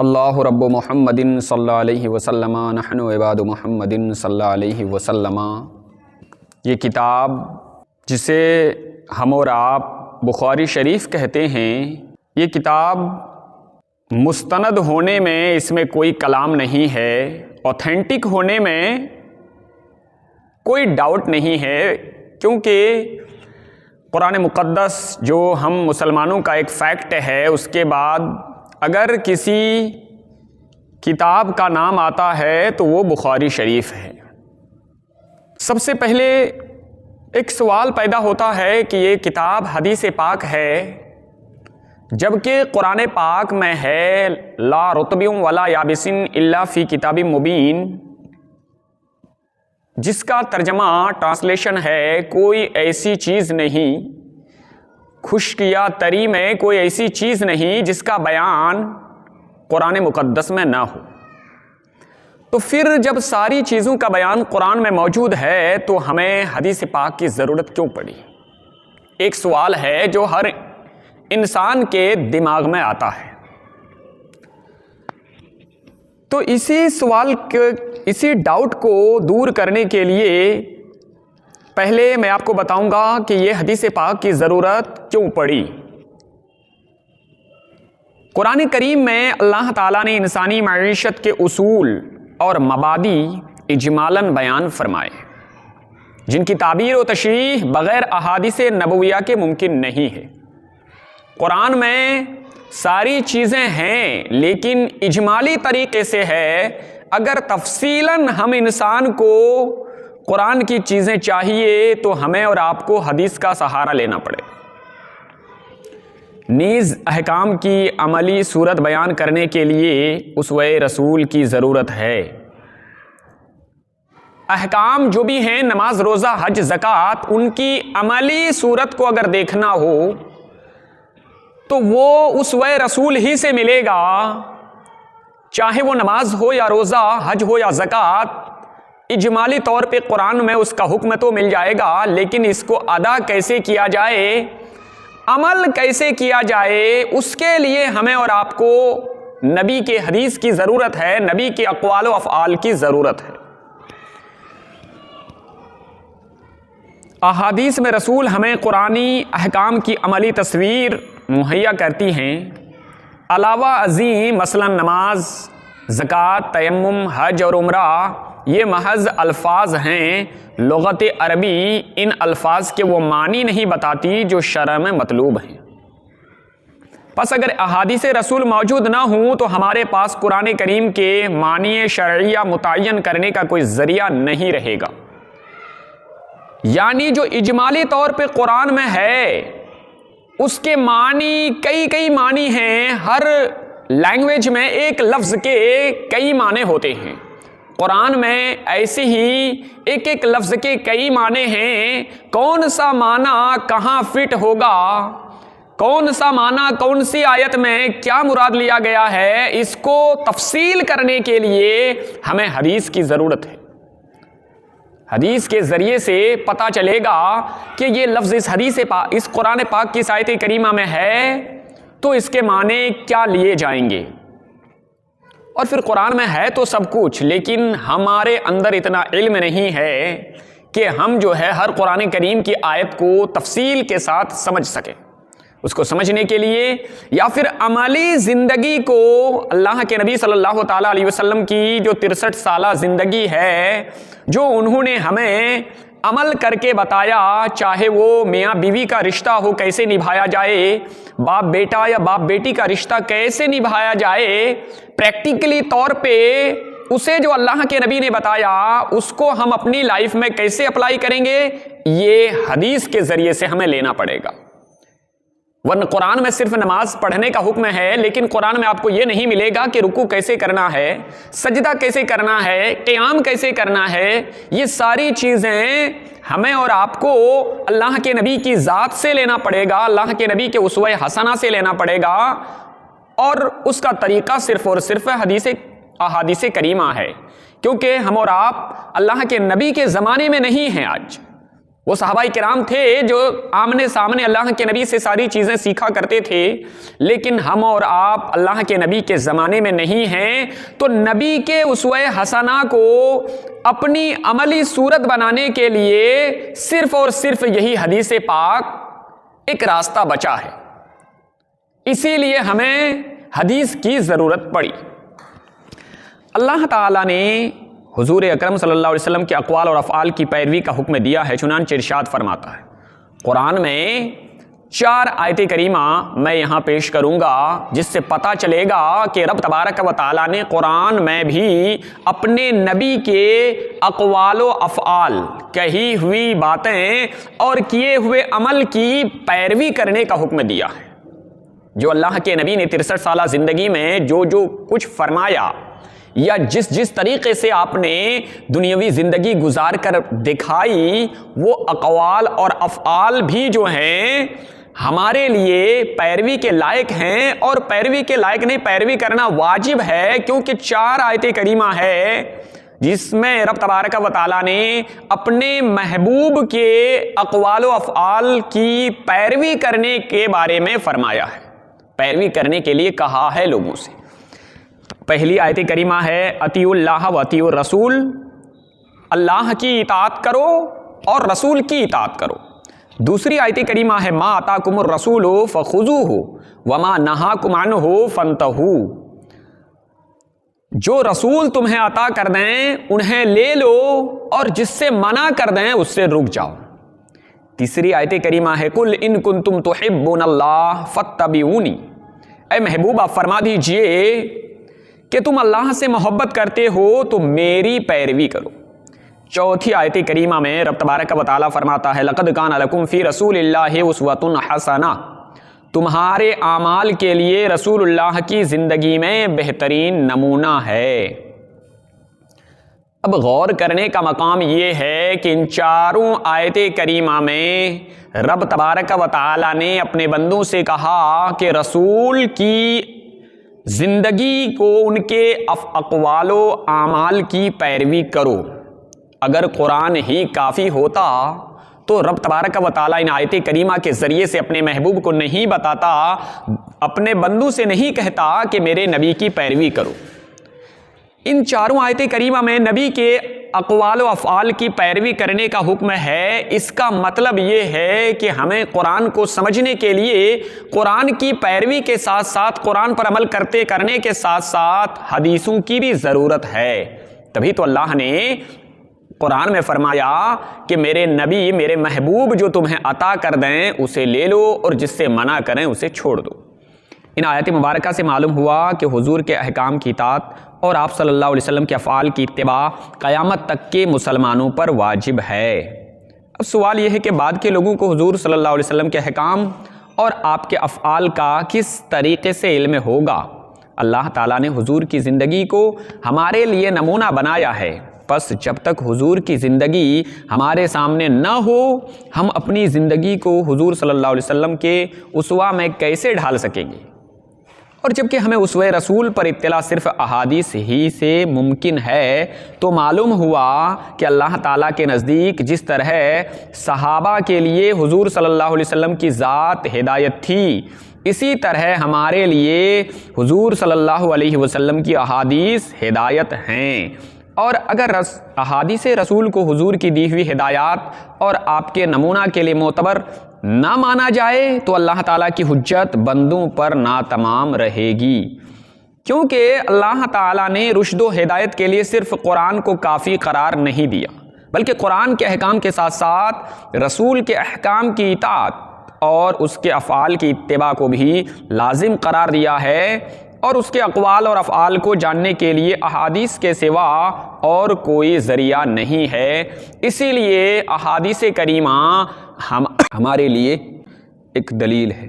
اللہ رب محمد صلی اللہ علیہ وسلم نحن عباد محمد صلی اللہ علیہ وسلم۔ یہ کتاب جسے ہم اور آپ بخاری شریف کہتے ہیں، یہ کتاب مستند ہونے میں اس میں کوئی کلام نہیں ہے، اوتھینٹک ہونے میں کوئی ڈاؤٹ نہیں ہے، کیونکہ قرآن مقدس جو ہم مسلمانوں کا ایک فیکٹ ہے، اس کے بعد اگر کسی کتاب کا نام آتا ہے تو وہ بخاری شریف ہے۔ سب سے پہلے ایک سوال پیدا ہوتا ہے کہ یہ کتاب حدیث پاک ہے، جبکہ قرآن پاک میں ہے لا رطب ولا یابس الا فی کتاب مبین، جس کا ترجمہ ٹرانسلیشن ہے کوئی ایسی چیز نہیں، خشک یا طری میں کوئی ایسی چیز نہیں جس کا بیان قرآن مقدس میں نہ ہو۔ تو پھر جب ساری چیزوں کا بیان قرآن میں موجود ہے تو ہمیں حدیث پاک کی ضرورت کیوں پڑی؟ ایک سوال ہے جو ہر انسان کے دماغ میں آتا ہے۔ تو اسی ڈاؤٹ کو دور کرنے کے لیے پہلے میں آپ کو بتاؤں گا کہ یہ حدیث پاک کی ضرورت کیوں پڑی۔ قرآن کریم میں اللہ تعالیٰ نے انسانی معیشت کے اصول اور مبادی اجمالاً بیان فرمائے، جن کی تعبیر و تشریح بغیر احادیث نبویہ کے ممکن نہیں ہے۔ قرآن میں ساری چیزیں ہیں لیکن اجمالی طریقے سے ہے، اگر تفصیلاً ہم انسان کو قرآن کی چیزیں چاہیے تو ہمیں اور آپ کو حدیث کا سہارا لینا پڑے۔ نیز احکام کی عملی صورت بیان کرنے کے لیے اسوہ رسول کی ضرورت ہے۔ احکام جو بھی ہیں، نماز، روزہ، حج، زکوٰۃ، ان کی عملی صورت کو اگر دیکھنا ہو تو وہ اسوہ رسول ہی سے ملے گا، چاہے وہ نماز ہو یا روزہ، حج ہو یا زکوٰۃ۔ اجمالی طور پہ قرآن میں اس کا حکم تو مل جائے گا، لیکن اس کو ادا کیسے کیا جائے، عمل کیسے کیا جائے، اس کے لیے ہمیں اور آپ کو نبی کے حدیث کی ضرورت ہے، نبی کے اقوال و افعال کی ضرورت ہے۔ احادیث میں رسول ہمیں قرآنی احکام کی عملی تصویر مہیا کرتی ہیں۔ علاوہ ازیں مثلا نماز، زکوٰۃ، تیمم، حج اور عمرہ یہ محض الفاظ ہیں، لغت عربی ان الفاظ کے وہ معنی نہیں بتاتی جو شرع میں مطلوب ہیں۔ پس اگر احادیث رسول موجود نہ ہوں تو ہمارے پاس قرآن کریم کے معنی شرعیہ متعین کرنے کا کوئی ذریعہ نہیں رہے گا۔ یعنی جو اجمالی طور پہ قرآن میں ہے اس کے معنی کئی معنی ہیں، ہر لینگویج میں ایک لفظ کے کئی معنی ہوتے ہیں۔ قرآن میں ایسے ہی ایک لفظ کے کئی معنی ہیں، کون سا معنی کہاں فٹ ہوگا، کون سا معنی کون سی آیت میں کیا مراد لیا گیا ہے، اس کو تفصیل کرنے کے لیے ہمیں حدیث کی ضرورت ہے۔ حدیث کے ذریعے سے پتہ چلے گا کہ یہ لفظ اس قرآن پاک کی آیت کریمہ میں ہے تو اس کے معنی کیا لیے جائیں گے۔ اور پھر قرآن میں ہے تو سب کچھ، لیکن ہمارے اندر اتنا علم نہیں ہے کہ ہم جو ہے ہر قرآن کریم کی آیت کو تفصیل کے ساتھ سمجھ سکیں۔ اس کو سمجھنے کے لیے یا پھر عملی زندگی کو اللہ کے نبی صلی اللہ تعالیٰ علیہ وسلم کی جو 63 سالہ زندگی ہے، جو انہوں نے ہمیں عمل کر کے بتایا، چاہے وہ میاں بیوی کا رشتہ ہو کیسے نبھایا جائے، باپ بیٹا یا باپ بیٹی کا رشتہ کیسے نبھایا جائے، پریکٹیکلی طور پہ اسے جو اللہ کے نبی نے بتایا اس کو ہم اپنی لائف میں کیسے اپلائی کریں گے، یہ حدیث کے ذریعے سے ہمیں لینا پڑے گا۔ ورنہ قرآن میں صرف نماز پڑھنے کا حکم ہے، لیکن قرآن میں آپ کو یہ نہیں ملے گا کہ رکوع کیسے کرنا ہے، سجدہ کیسے کرنا ہے، قیام کیسے کرنا ہے۔ یہ ساری چیزیں ہمیں اور آپ کو اللہ کے نبی کی ذات سے لینا پڑے گا، اللہ کے نبی کے اسوہ حسنہ سے لینا پڑے گا، اور اس کا طریقہ صرف اور صرف احادیث کریمہ ہے، کیونکہ ہم اور آپ اللہ کے نبی کے زمانے میں نہیں ہیں آج۔ وہ صحابہ کرام تھے جو آمنے سامنے اللہ کے نبی سے ساری چیزیں سیکھا کرتے تھے، لیکن ہم اور آپ اللہ کے نبی کے زمانے میں نہیں ہیں، تو نبی کے اسوہ حسنہ کو اپنی عملی صورت بنانے کے لیے صرف اور صرف یہی حدیث پاک ایک راستہ بچا ہے۔ اسی لیے ہمیں حدیث کی ضرورت پڑی۔ اللہ تعالیٰ نے حضور اکرم صلی اللہ علیہ وسلم کے اقوال اور افعال کی پیروی کا حکم دیا ہے، چنانچہ ارشاد فرماتا ہے قرآن میں 4 آیت کریمہ میں یہاں پیش کروں گا، جس سے پتہ چلے گا کہ رب تبارک و تعالیٰ نے قرآن میں بھی اپنے نبی کے اقوال و افعال، کہی ہوئی باتیں اور کیے ہوئے عمل کی پیروی کرنے کا حکم دیا ہے۔ جو اللہ کے نبی نے 63 سالہ زندگی میں جو کچھ فرمایا، یا جس طریقے سے آپ نے دنیاوی زندگی گزار کر دکھائی، وہ اقوال اور افعال بھی جو ہیں ہمارے لیے پیروی کے لائق ہیں، اور پیروی کے لائق نہیں، پیروی کرنا واجب ہے، کیونکہ 4 آیت کریمہ ہے جس میں رب تبارک و تعالیٰ نے اپنے محبوب کے اقوال و افعال کی پیروی کرنے کے بارے میں فرمایا ہے، پیروی کرنے کے لیے کہا ہے لوگوں سے۔ پہلی آیت کریمہ ہے اطیعوا اللہ و اطیعوا الرسول، اللہ کی اطاعت کرو اور رسول کی اطاعت کرو۔ دوسری آیت کریمہ ہے ما آتاکم الرسول فخذوہ وما نہاکم عنہ فانتہوا، جو رسول تمہیں عطا کر دیں انہیں لے لو، اور جس سے منع کر دیں اس سے رک جاؤ۔ تیسری آیت کریمہ ہے قل ان کنتم تحبون اللہ فاتبعونی، اے محبوب آپ فرما دیجئے کہ تم اللہ سے محبت کرتے ہو تو میری پیروی کرو۔ چوتھی آیت کریمہ میں رب تبارک و تعالیٰ فرماتا ہے لقد کان لکم فی رسول اللہ اسوۃ حسنہ، تمہارے اعمال کے لیے رسول اللہ کی زندگی میں بہترین نمونہ ہے۔ اب غور کرنے کا مقام یہ ہے کہ ان 4 آیت کریمہ میں رب تبارک و تعالیٰ نے اپنے بندوں سے کہا کہ رسول کی زندگی کو ان کے اقوال و اعمال کی پیروی کرو۔ اگر قرآن ہی کافی ہوتا تو رب تبارک و تعالیٰ ان آیت کریمہ کے ذریعے سے اپنے محبوب کو نہیں بتاتا، اپنے بندوں سے نہیں کہتا کہ میرے نبی کی پیروی کرو۔ ان 4 آیت کریمہ میں نبی کے اقوال و افعال کی پیروی کرنے کا حکم ہے۔ اس کا مطلب یہ ہے کہ ہمیں قرآن کو سمجھنے کے لیے قرآن کی پیروی کے ساتھ ساتھ، قرآن پر عمل کرنے کے ساتھ ساتھ حدیثوں کی بھی ضرورت ہے۔ تبھی تو اللہ نے قرآن میں فرمایا کہ میرے نبی، میرے محبوب جو تمہیں عطا کر دیں اسے لے لو، اور جس سے منع کریں اسے چھوڑ دو۔ ان آیت مبارکہ سے معلوم ہوا کہ حضور کے احکام کی اطاعت اور آپ صلی اللہ علیہ وسلم کے افعال کی اتباع قیامت تک کے مسلمانوں پر واجب ہے۔ اب سوال یہ ہے کہ بعد کے لوگوں کو حضور صلی اللہ علیہ وسلم کے احکام اور آپ کے افعال کا کس طریقے سے علم ہوگا؟ اللہ تعالیٰ نے حضور کی زندگی کو ہمارے لیے نمونہ بنایا ہے، پس جب تک حضور کی زندگی ہمارے سامنے نہ ہو، ہم اپنی زندگی کو حضور صلی اللہ علیہ وسلم کے اسوہ میں کیسے ڈھال سکیں گے؟ اور جبکہ ہمیں اسوہ رسول پر اطلاع صرف احادیث ہی سے ممکن ہے، تو معلوم ہوا کہ اللہ تعالیٰ کے نزدیک جس طرح صحابہ کے لیے حضور صلی اللہ علیہ وسلم کی ذات ہدایت تھی، اسی طرح ہمارے لیے حضور صلی اللہ علیہ وسلم کی احادیث ہدایت ہیں۔ اور اگر احادیث رسول کو حضور کی دی ہوئی ہدایات اور آپ کے نمونہ کے لیے معتبر نہ مانا جائے تو اللہ تعالیٰ کی حجت بندوں پر ناتمام رہے گی، کیونکہ اللہ تعالیٰ نے رشد و ہدایت کے لیے صرف قرآن کو کافی قرار نہیں دیا، بلکہ قرآن کے احکام کے ساتھ ساتھ رسول کے احکام کی اطاعت اور اس کے افعال کی اتباع کو بھی لازم قرار دیا ہے، اور اس کے اقوال اور افعال کو جاننے کے لیے احادیث کے سوا اور کوئی ذریعہ نہیں ہے۔ اسی لیے احادیث کریمہ ہمارے لیے ایک دلیل ہے۔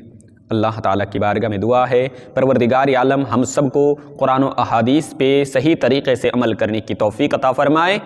اللہ تعالیٰ کی بارگاہ میں دعا ہے پروردگار عالم ہم سب کو قرآن و احادیث پہ صحیح طریقے سے عمل کرنے کی توفیق عطا فرمائے۔